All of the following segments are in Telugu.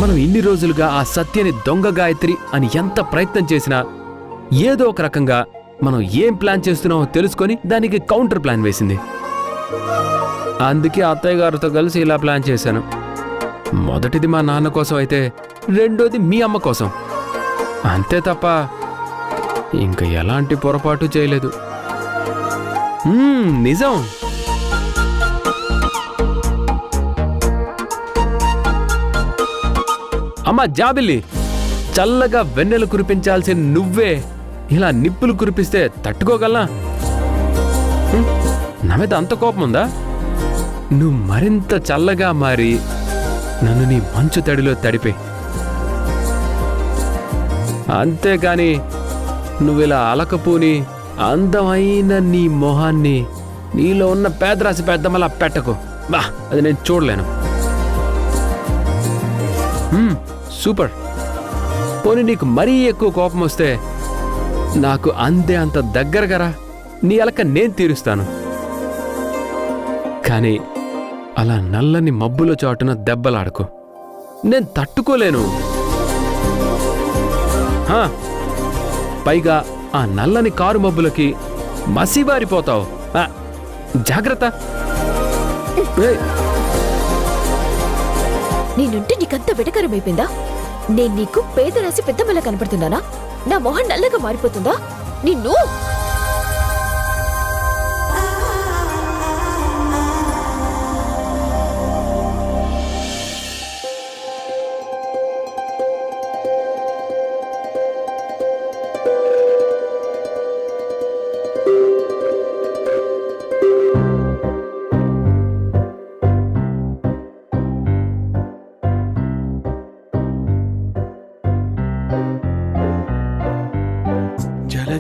మనం ఇన్ని రోజులుగా ఆ సత్యని దొంగ గాయత్రి అని ఎంత ప్రయత్నం చేసినా ఏదో ఒక రకంగా మనం ఏం ప్లాన్ చేస్తున్నామో తెలుసుకొని దానికి కౌంటర్ ప్లాన్ వేసింది. అందుకే అత్తయ్య గారితో కలిసి ఇలా ప్లాన్ చేశాను. మొదటిది మా నాన్న కోసం అయితే రెండోది మీ అమ్మ కోసం. అంతే తప్ప ఇంకా ఎలాంటి పొరపాటు చేయలేదు. నిజం. అమ్మా జాబిల్లి, చల్లగా వెన్నెలు కురిపించాల్సిన నువ్వే ఇలా నిప్పులు కురిపిస్తే తట్టుకోగలనా? నా మీద అంత కోపం ఉందా? నువ్వు మరింత చల్లగా మారి నన్ను నీ మంచు తడిలో తడిపే. అంతేకాని నువ్విలా అలకపూని అందమైన నీ మొహాన్ని నీలో ఉన్న పేదరాశి పెద్దమలా పెట్టకు. బా, అది నేను చూడలేను. సూపర్. పోనీ నీకు మరీ ఎక్కువ కోపం వస్తే నాకు అందే అంత దగ్గరగా నీ అలక నేను తీరుస్తాను. కానీ అలా నల్లని మబ్బుల చాటున దెబ్బలాడకు, నేను తట్టుకోలేను. పైగా ఆ నల్లని కారు మబ్బులకి మసిబారిపోతావు. జాగ్రత్త. నేనుంటే నీకంత వెటకరమైపోయిందా? నేను నీకు పేదరాశి పెద్దమ్మలా కనపడుతున్నానా? నా మొహం నల్లగా మారిపోతుందా? నిన్ను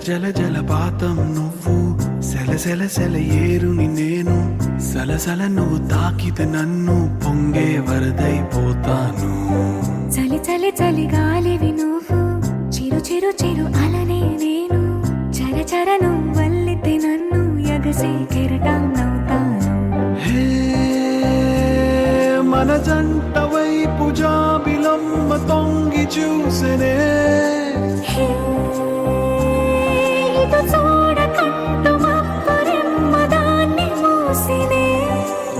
జల జలపాతం నువ్వు, సెల సెల సెల ఏరుని నేను, సలసల నువ్వు తాకితే నన్ను పొంగే వరదైపోతాను. చలి చలి చలి గాలివి నువ్వు, చిరు చిరు చిరు అలనే నేను, చర చర నువ్వు వల్లితే నన్ను ఎగసే కెరటం నవ్వుతాను. హే మన జంట వైపు జాబిలమ్మ తొంగి చూసనే,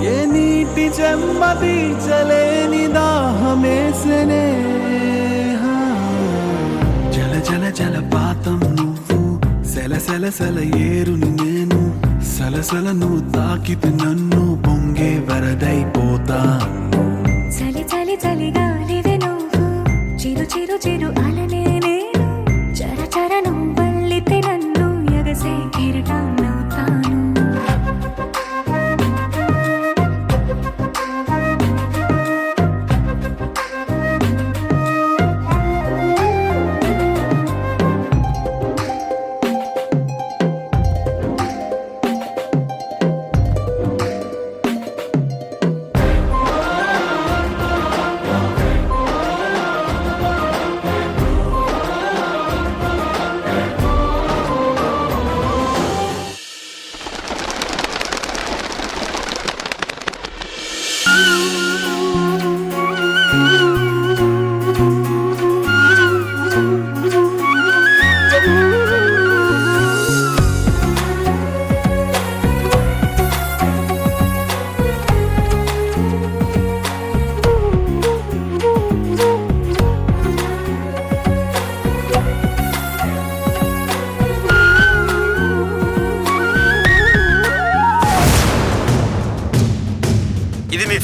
ఏ నీటి చెమ్మది చలేని దాహమేసనే. జల జల జలపాతం నువ్వు, సెల సెల సెల ఏరుని నేను, సలసల నువ్వు తాకితే నన్ను పొంగే వరదైపోతాను. చలి చలి చలి గాలివి నువ్వు, చిరు చిరు చిరు అలనే నేను, చర చర నువ్వు వల్లితే నన్ను ఎగసే కెరటం నవ్వుతాను.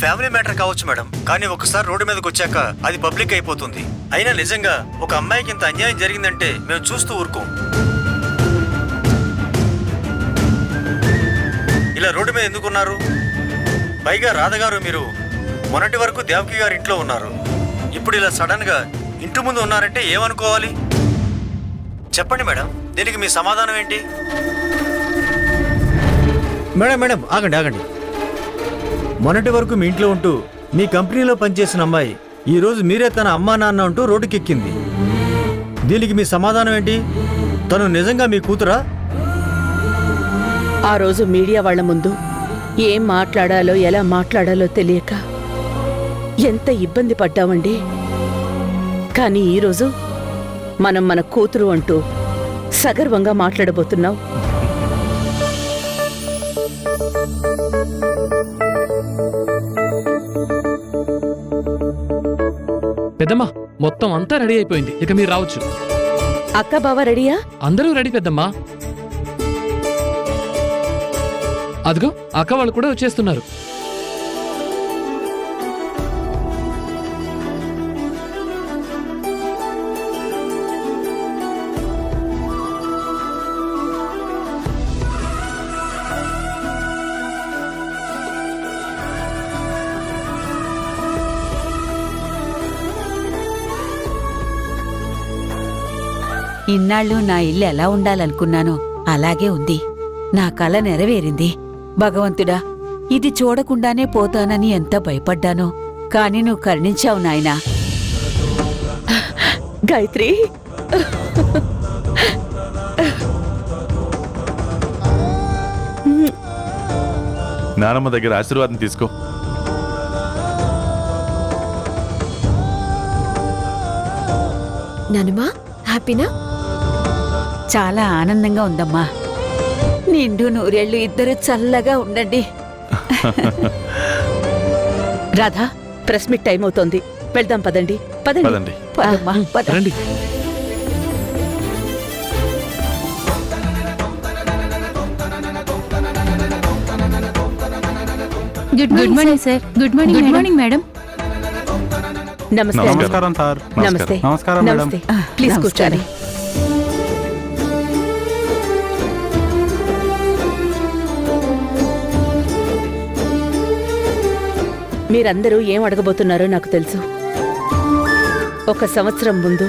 ఫ్యామిలీ మ్యాటర్ కావచ్చు మేడం, కానీ ఒకసారి రోడ్డు మీదకి వచ్చాక అది పబ్లిక్ అయిపోతుంది. అయినా నిజంగా ఒక అమ్మాయికి ఇంత అన్యాయం జరిగిందంటే మేము చూస్తూ ఊరుకోం. ఇలా రోడ్డు మీద ఎందుకున్నారు? పైగా రాధగారు, మీరు మొన్నటి వరకు దేవకి గారి ఇంట్లో ఉన్నారు, ఇప్పుడు ఇలా సడన్ గా ఇంటి ముందు ఉన్నారంటే ఏమనుకోవాలి? చెప్పండి మేడం, దీనికి మీ సమాధానం ఏంటి? మేడం మేడం ఆగండి ఆగండి. మొన్నటి వరకు మీ ఇంట్లో ఉంటూ మీ కంపెనీలో పనిచేసిన అమ్మాయి ఈరోజు మీరే తన అమ్మా నాన్న అంటూ రోడ్డుకెక్కింది. దీనికి మీ సమాధానం ఏంటి? తను నిజంగా మీ కూతురా? ఆ రోజు మీడియా వాళ్ల ముందు ఏం మాట్లాడాలో ఎలా మాట్లాడాలో తెలియక ఎంత ఇబ్బంది పడ్డామండి. కానీ ఈరోజు మనం మన కూతురు అంటూ సగర్వంగా మాట్లాడబోతున్నాం. పెద్దమ్మా మొత్తం అంతా రెడీ అయిపోయింది, ఇక మీరు రావచ్చు. అక్క బావ రెడీయా? అందరూ రెడీ పెద్దమ్మా. అదిగో అక్క వాళ్ళు కూడా వచ్చేస్తున్నారు. ఇన్నాళ్ళు నా ఇల్లు ఎలా ఉండాలనుకున్నానో అలాగే ఉంది. నా కల నెరవేరింది. భగవంతుడా, ఇది చూడకుండానే పోతానని ఎంత భయపడ్డానో, కాని నువ్వు కరుణించావు నాయనా. గాయత్రి, నానమ్మ దగ్గర ఆశీర్వాదం తీసుకో. నానమ్మా, హ్యాపీనా? చాలా ఆనందంగా ఉందమ్మా. నిండు నూరేళ్లు ఇద్దరు చల్లగా ఉండండి. రాధా, ప్రెస్ మీట్ టైం అవుతోంది, వెళ్దాం పదండి. పదండి పదండి. పదమ్మా, పద. రండి. Good morning sir. Good morning madam. నమస్తే. నమస్కారం సార్. నమస్తే. నమస్కారం మేడం. నమస్తే. ప్లీజ్ కూర్చోండి. మీరందరూ ఏం అడగబోతున్నారో నాకు తెలుసు. 1 సంవత్సరం ముందు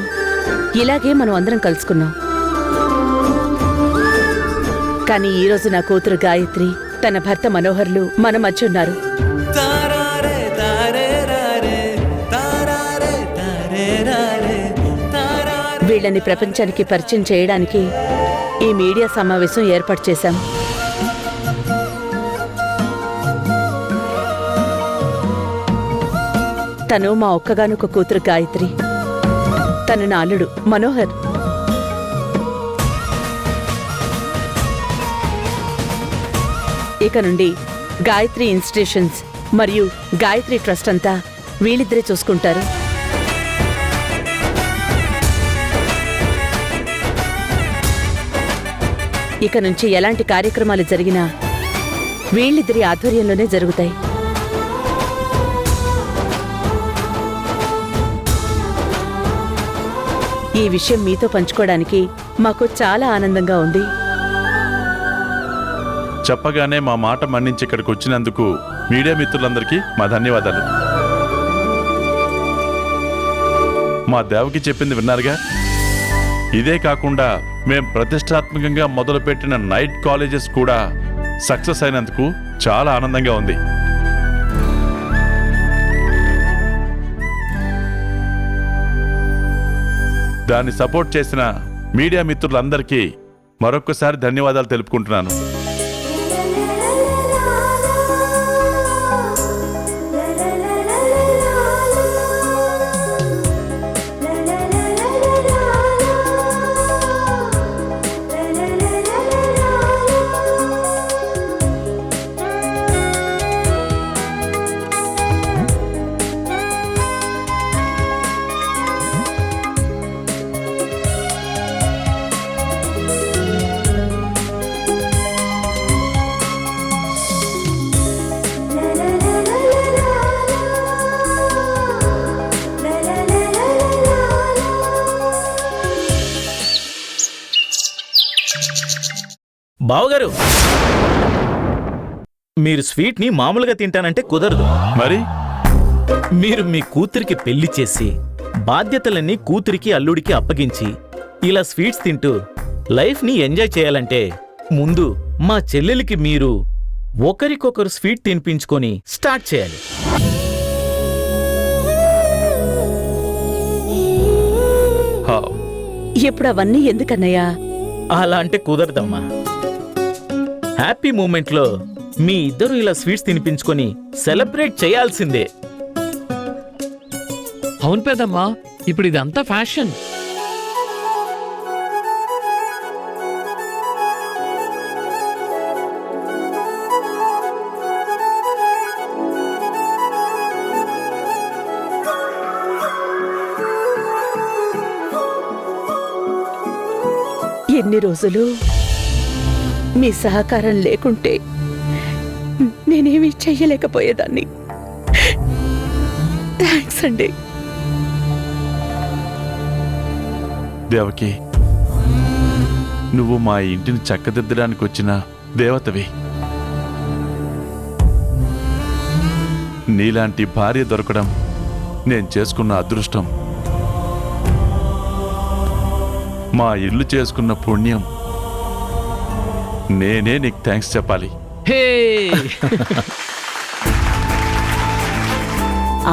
ఇలాగే మనం అందరం కలుసుకున్నాం. కానీ ఈరోజు నా కూతురు గాయత్రి, తన భర్త మనోహర్లు మన మధ్య ఉన్నారు. వీళ్ళని ప్రపంచానికి పరిచయం చేయడానికి ఈ మీడియా సమావేశం ఏర్పాటు చేశాం. తను మా ఒక్కగానొక్క కూతురు గాయత్రి, తను నా అల్లుడు మనోహర్. ఇక నుండి గాయత్రి ఇన్స్టిట్యూషన్స్ మరియు గాయత్రి ట్రస్ట్ అంతా వీళ్ళిద్దరే చూసుకుంటారు. ఇక నుంచి ఎలాంటి కార్యక్రమాలు జరిగినా వీళ్ళిద్దరి ఆధ్వర్యంలోనే జరుగుతాయి. ఈ విషయం మీతో పంచుకోవడానికి మాకు చాలా ఆనందంగా ఉంది. చెప్పగానే మా మాట మన్నించి ఇక్కడికి వచ్చినందుకు మీడియా మిత్రులందరికీ మా ధన్యవాదాలు. మా దేవకి చెప్పింది విన్నారుగా. ఇదే కాకుండా మేం ప్రతిష్టాత్మకంగా మొదలుపెట్టిన నైట్ కాలేజెస్ కూడా సక్సెస్ అయినందుకు చాలా ఆనందంగా ఉంది. దాన్ని సపోర్ట్ చేసిన మీడియా మిత్రులందరికీ మరొక్కసారి ధన్యవాదాలు తెలుపుకుంటున్నాను. బావగారు, మీరు స్వీట్ ని మామూలుగా తింటానంటే కుదరదు. మరి మీరు మీ కూతురికి పెళ్లి చేసి బాధ్యతలన్నీ కూతురికి అల్లుడికి అప్పగించి ఇలా స్వీట్స్ తింటూ లైఫ్ ని ఎంజాయ్ చేయాలంటే ముందు మా చెల్లెలికి మీరు ఒకరికొకరు స్వీట్ తినిపించుకొని స్టార్ట్ చేయాలి. ఇప్పుడు అవన్నీ ఎందుకన్నయ్యా? అలా అంటే కుదరదమ్మా. హ్యాపీ మూమెంట్లో మీ ఇద్దరు ఇలా స్వీట్స్ తినిపించుకొని సెలబ్రేట్ చేయాల్సిందే. అవును పెద్దమ్మా, ఇప్పుడు ఇదంతా ఫ్యాషన్. ఎన్ని రోజులు మీ సహకారం లేకుంటే నేనేమీ చెయ్యలేకపోయేదాన్ని. థ్యాంక్స్ అండి. దేవకి, నువ్వు మా ఇంటిని చక్కదిద్దడానికి వచ్చిన దేవతవి. నీలాంటి భార్య దొరకడం నేను చేసుకున్న అదృష్టం. మా ఇల్లు చేసుకున్న పుణ్యం. నేనే నీకు థ్యాంక్స్ చెప్పాలి. హే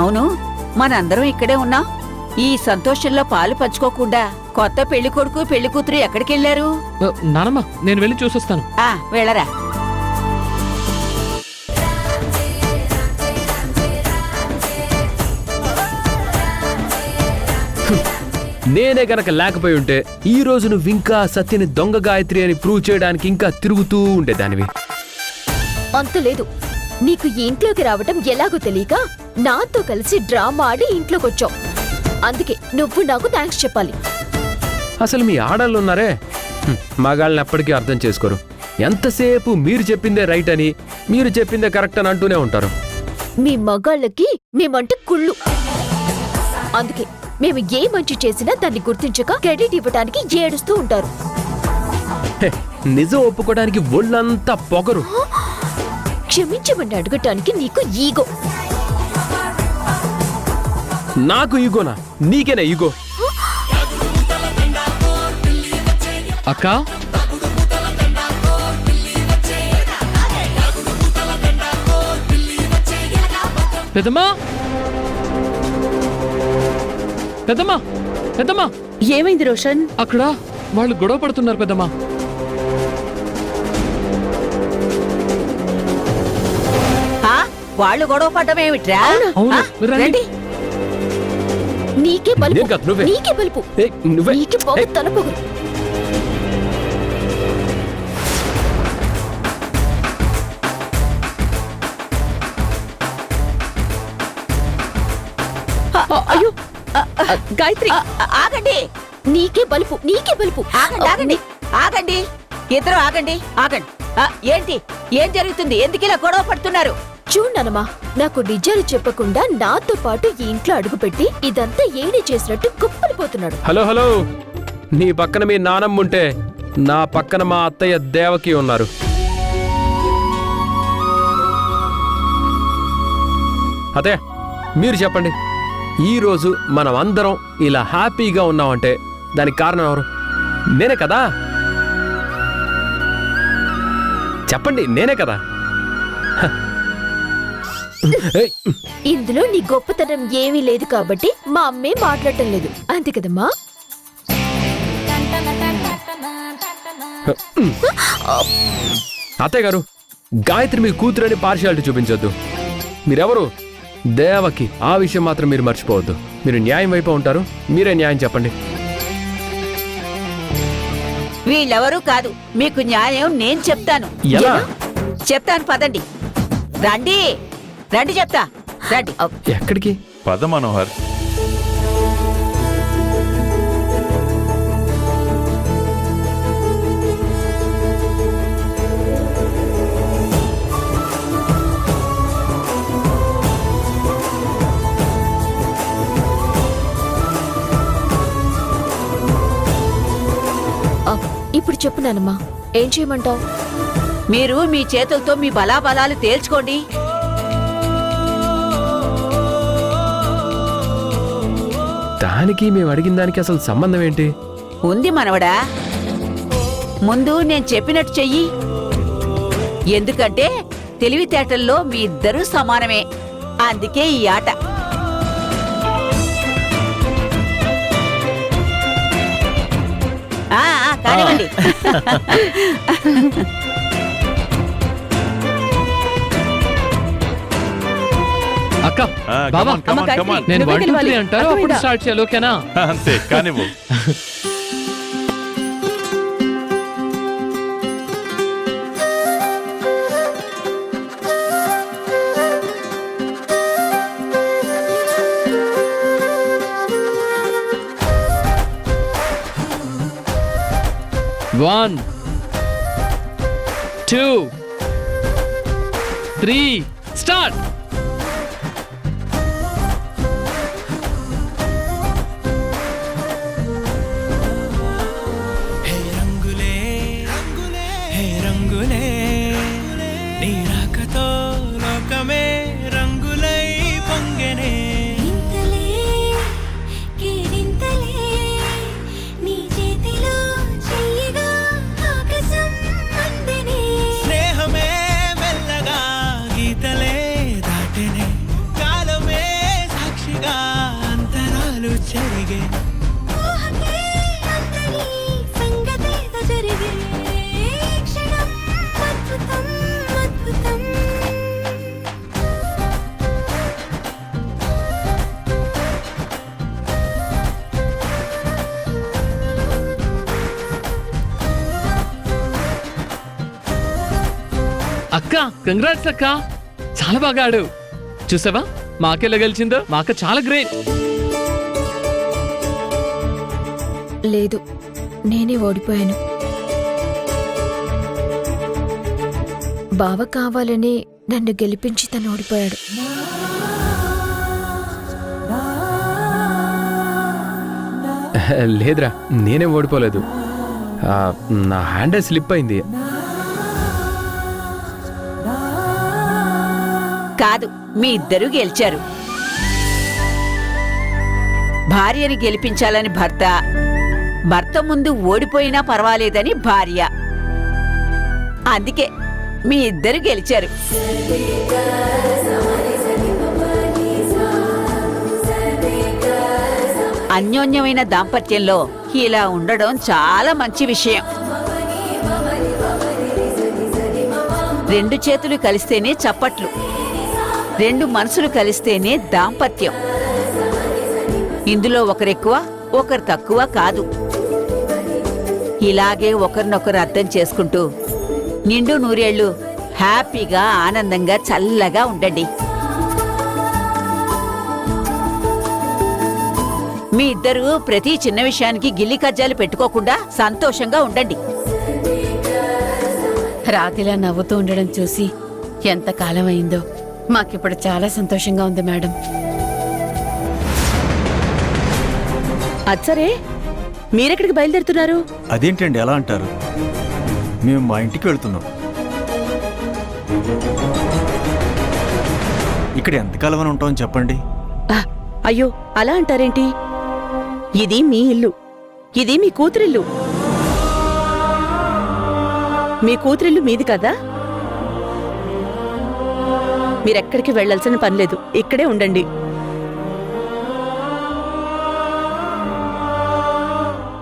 అవును, మనందరం ఇక్కడే ఉన్నాం. ఈ సంతోషంలో పాలు పంచుకోకుండా కొత్త పెళ్లి కొడుకు పెళ్లి కూతురు ఎక్కడికెళ్లారు? నానమ్మ, నేను వెళ్ళి చూసొస్తాను. వెళ్ళరా. నేనే గనక లేకపోయి ఉంటే ఈ రోజు నువ్వు ఇంకా సత్యని దొంగ గాయత్రి అని ప్రూవ్ చేయడానికి ఇంకా తిరుగుతూ ఉండేదానివి. అంత లేదు. నీకు ఈ ఇంట్లోకి రావటం ఎలాగో తెలియక నాతో కలిసి డ్రామా ఆడి ఇంట్లోకొచ్చావు. అందుకే నువ్వు నాకు థ్యాంక్స్ చెప్పాలి. అసలు మీ ఆడళ్ళు ఉన్నారే, మగాళ్ళని ఎప్పటికీ అర్థం చేసుకోరు. ఎంతసేపు మీరు చెప్పిందే రైట్ అని, మీరు చెప్పిందే కరెక్ట్ అని అంటూనే ఉంటారు. మీ మగాళ్ళకి మేమంటే కుళ్ళు. అందుకే మేము ఏ మంచి చేసినా దాన్ని గుర్తించక క్రెడిట్ ఇవ్వడానికి ఏడుస్తూ ఉంటారు. నిజం ఒప్పుకోవడానికి ఒళ్ళంతా పొగరు. క్షమించమని అడగటానికి నీకు ఈగో. నాకు ఈగోనా? నీకేనా ఈగో? అక్క, పెద్దమ్మా, పెద్దమ్మా, పెద్దమ్మా. ఏమైంది రోషన్? అక్కడ వాళ్ళు గొడవ పడుతున్నారు పెద్దమ్మా. వాళ్ళు గొడవ పడ్డమేమిట్రా? అవును, రండి. నీకే నేను కాదు, బలుపు. నువ్వే. నీకే బలుపు. నువ్వే. నీకే పొగ తలపొగరు. అయ్యో గాయత్రి, ఆగండి. నీకే బలుపు. నీకే బలుపు. ఆగండి. ఆగండి. ఇద్దరు ఆగండి. ఆగండి. ఏంటి? ఏం జరుగుతుంది? ఎందుకు ఇలా గొడవ పడుతున్నారు? చూడనమ్మా, నాకు నిజాలు చెప్పకుండా నాతో పాటు ఈ ఇంట్లో అడుగుపెట్టి ఇదంతా ఏడి చేసినట్టు కుప్పలిపోతున్నాడు. హలో హలో, నీ పక్కన మీ నానమ్మ ఉంటే నా పక్కన మా అత్తయ్య దేవకి ఉన్నారు. అదే మీరు చెప్పండి, ఈరోజు మనం అందరం ఇలా హ్యాపీగా ఉన్నామంటే దానికి కారణం ఎవరు? నేనే కదా. చెప్పండి, నేనే కదా. ఇందులో నీ గొప్పతనం ఏమీ లేదు కాబట్టి మా అమ్మే మాట్లాడటం లేదు, అంతే కదమ్మా. అత్తయ్య గారు, గాయత్రి మీ కూతురని పార్షియాలిటీ చూపించొద్దు. మీరెవరు? దేవకి. ఆ విషయం మాత్రం మీరు మర్చిపోవద్దు. మీరు న్యాయం వైపు ఉంటారు, మీరే న్యాయం చెప్పండి. వీళ్ళెవరూ కాదు, మీకు న్యాయం నేను చెప్తాను. ఎలా? చెప్తాను, పదండి. రండి రండి, చెప్తా. రండి. ఎక్కడికి? పద మనోహర్. ఇప్పుడు చెప్పు నానమ్మా, ఏం చేయమంటావు? మీరు మీ చేతులతో మీ బలాబలాలు తేల్చుకోండి. దానికి మేము అడిగిన దానికి అసలు సంబంధం ఏంటి? ఉంది మనవడా. ముందు నేను చెప్పినట్టు చెయ్యి. ఎందుకంటే తెలివితేటల్లో మీ ఇద్దరూ సమానమే. అందుకే ఈ ఆట. కానివ్వండి. అక్క ఆ, come Baba on, come on, అమ్మ come on. గాయత్రి, నేను నువ్వే 1 2 3 గెలవాలి. అంటారు అప్పుడు అర్థమైందా? స్టార్ట్ చేయాలి ఓకేనా? అంతే కానివ్వు. One, 2, 3, start! హే రంగులే రంగులే హే రంగులే నీ రాకతో లోకమే రంగులై పొంగెనే ఇంతలే కేరింతలే నీ చేతిలో చెయ్యగా ఆకాశం అందనే స్నేహమే మెల్లగా గీతలే దాటెనే కాలమే సాక్షిగా అంతరాలు చెరిగే ఊహకే అందని సంగతేదో జరిగే క్షణం అద్భుతం అద్భుతం అక్క కంగ్రాట్స్ అక్క, చాలా బాగా ఆడు. చూసావా మా అక్క ఎలా గెలిచిందో? మా అక్క చాలా గ్రేట్. లేదు, నేనే ఓడిపోయాను. బావ కావాలని నన్ను గెలిపించి తను ఓడిపోయాడు. లేదురా, నేనే ఓడిపోలేదు. నా హ్యాండే స్లిప్ అయింది. కాదు, మీ ఇద్దరూ గెలిచారు. భార్యని గెలిపించాలని భర్త, భర్త ముందు ఓడిపోయినా పర్వాలేదని భార్య. అందుకే మీ ఇద్దరు గెలిచారు. అన్యోన్యమైన దాంపత్యంలో ఇలా ఉండడం చాలా మంచి విషయం. రెండు చేతులు కలిస్తేనే చప్పట్లు, రెండు మనసులు కలిస్తేనే దాంపత్యం. ఇందులో ఒకరెక్కువ ఒకరు తక్కువ కాదు. ఇలాగే ఒకరినొకరు అర్థం చేసుకుంటూ నిండు నూరేళ్లు హ్యాపీగా ఆనందంగా చల్లగా ఉండండి. మీ ఇద్దరు ప్రతి చిన్న విషయానికి గిల్లి కజ్జాలు పెట్టుకోకుండా సంతోషంగా ఉండండి. రాతిలా నవ్వుతూ ఉండడం చూసి ఎంత కాలం అయిందో. మాకిప్పుడు చాలా సంతోషంగా ఉంది మేడం. అచ్చరే, మీరెక్కడికి బయలుదేరుతున్నారు? అదేంటండి ఎలా అంటారు? మేము మా ఇంటికి వెళ్తున్నాం. ఇక్కడ ఎంతకాలం అని ఉంటామని చెప్పండి. అయ్యో, అలా అంటారేంటి? ఇది మీ ఇల్లు, ఇది మీ కూతురిల్లు. మీ కూతురిల్లు మీది కదా? మీరెక్కడికి వెళ్లాల్సిన పనిలేదు, ఇక్కడే ఉండండి.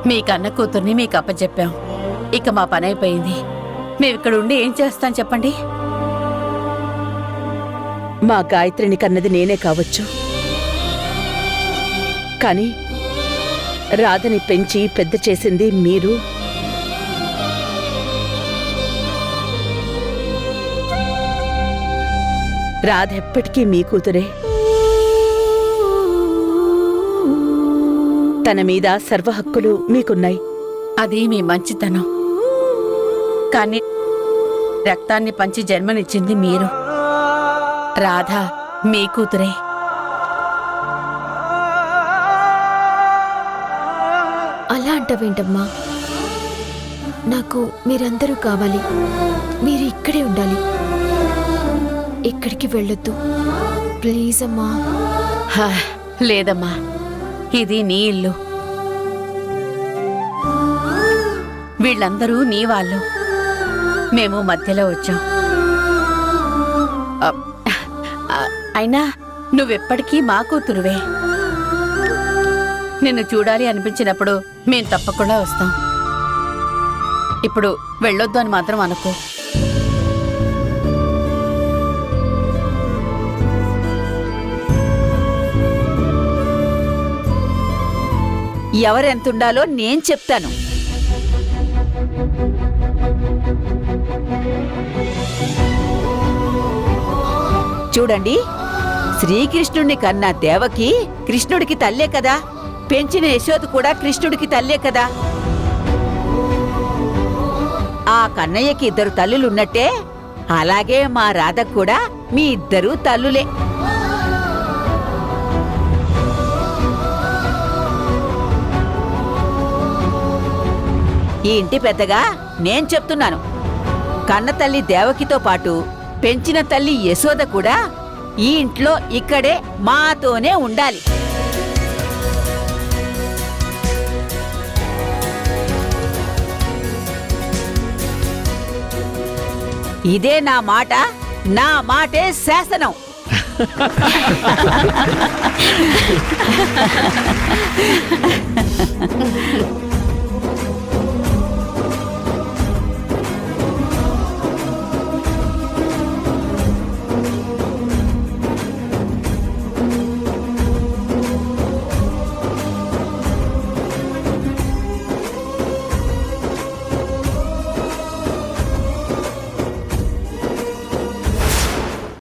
మీ కన్న కూతుర్ని మీకు అప్పచెప్పాం. ఇక మా పని అయిపోయింది. మేమిక్కడ ఉండి ఏం చేస్తాం చెప్పండి? మా గాయత్రిని కన్నది నేనే కావచ్చు, కానీ రాధని పెంచి పెద్ద చేసింది మీరు. రాధ ఎప్పటికీ మీ కూతురే. తన మీద సర్వ హక్కులు మీకున్నాయి. అది మీ మంచితనం. కానీ రక్తాన్ని పంచి జన్మనిచ్చింది మీరు. రాధ మీ కూతురే. అలా అంటావేంటమ్మా? నాకు మీరందరూ కావాలి. మీరు ఇక్కడే ఉండాలి, ఇక్కడికి వెళ్ళొద్దు ప్లీజ్ అమ్మా. లేదమ్మా, ఇది నీ ఇల్లు. వీళ్ళందరూ నీ వాళ్ళు. మేము మధ్యలో వచ్చాం. అయినా నువ్వెప్పటికీ మా కూతురువే. నిన్ను చూడాలి అనిపించినప్పుడు మేం తప్పకుండా వస్తాం. ఇప్పుడు వెళ్ళొద్దు అని మాత్రం అనుకో. ఎవరెంతుండాలో నేను చెప్తాను. చూడండి, శ్రీకృష్ణుణ్ణి కన్న దేవకి కృష్ణుడికి తల్లే కదా, పెంచిన యశోద కూడా కృష్ణుడికి తల్లే కదా. ఆ కన్నయ్యకి 2 తల్లులున్నట్టే అలాగే మా రాధకు కూడా మీ 2 తల్లులే. ఈ ఇంటి పెద్దగా నేను చెప్తున్నాను, కన్న తల్లి దేవకితో పాటు పెంచిన తల్లి యశోద కూడా ఈ ఇంట్లో ఇక్కడే మాతోనే ఉండాలి. ఇదే నా మాట, నా మాటే శాసనం.